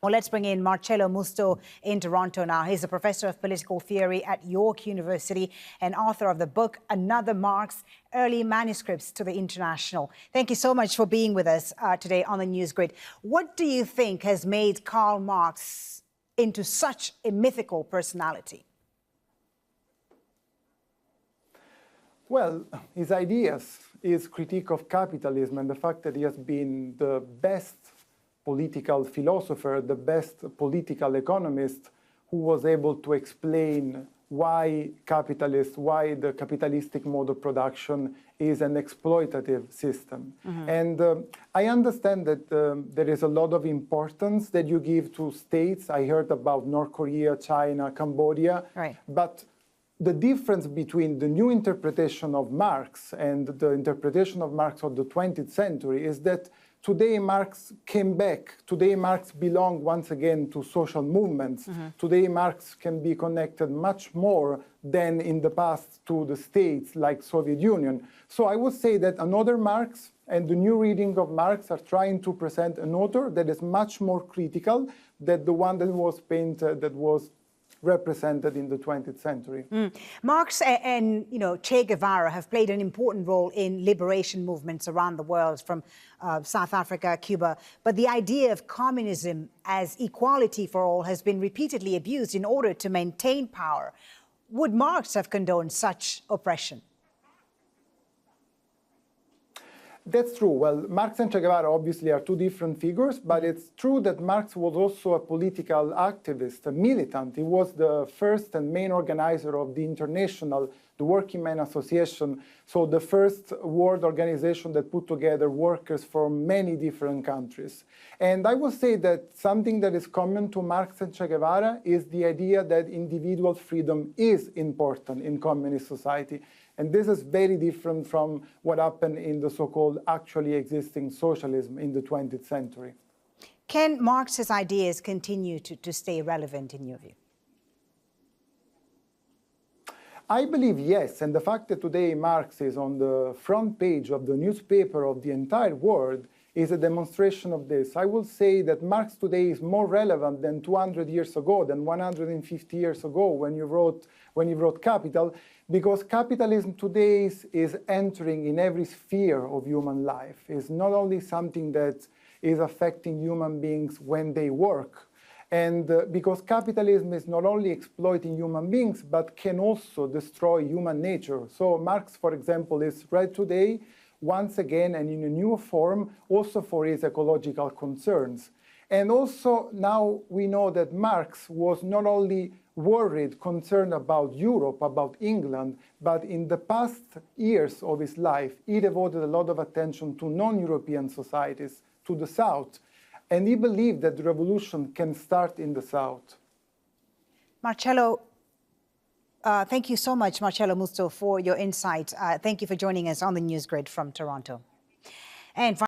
Well, let's bring in Marecello Musto in Toronto now. He's a professor of political theory at York University and author of the book Another Marx, Early Manuscripts to the International. Thank you so much for being with us today on the News Grid. What do you think has made Karl Marx into such a mythical personality? Well, his ideas, his critique of capitalism, and the fact that he has been the best political philosopher, the best political economist who was able to explain why why the capitalistic mode of production is an exploitative system. And I understand that there is a lot of importance that you give to states. I heard about North Korea, China, Cambodia, Right. But the difference between the new interpretation of Marx and the interpretation of Marx of the 20th century is that today Marx came back. Today Marx belonged once again to social movements. Today Marx can be connected much more than in the past to the states like Soviet Union. So I would say that another Marx and the new reading of Marx are trying to present an author that is much more critical than the one that was painted, that was represented in the 20th century. Marx and Che Guevara have played an important role in liberation movements around the world, from South Africa, Cuba. But the idea of communism as equality for all has been repeatedly abused in order to maintain power. Would Marx have condoned such oppression? That's true. Well, Marx and Che Guevara obviously are two different figures, but it's true that Marx was also a political activist, a militant. He was the first and main organizer of the International, the Working Men Association, so the first world organization that put together workers from many different countries. And I will say that something that is common to Marx and Che Guevara is the idea that individual freedom is important in communist society. And this is very different from what happened in the so-called actually existing socialism in the 20th century. Can Marx's ideas continue to stay relevant in your view? I believe yes, and the fact that today Marx is on the front page of the newspaper of the entire world is a demonstration of this. I will say that Marx today is more relevant than 200 years ago, than 150 years ago when he wrote Capital, because capitalism today is entering in every sphere of human life. It's not only something that is affecting human beings when they work, and because capitalism is not only exploiting human beings, but can also destroy human nature. So Marx, for example, is read today once again and in a new form, also for his ecological concerns. And also now we know that Marx was not only worried, concerned about Europe, about England, but in the past years of his life, he devoted a lot of attention to non-European societies, to the South. And he believed that the revolution can start in the South. Marecello, thank you so much, Marecello Musto, for your insight. Thank you for joining us on the News Grid from Toronto. And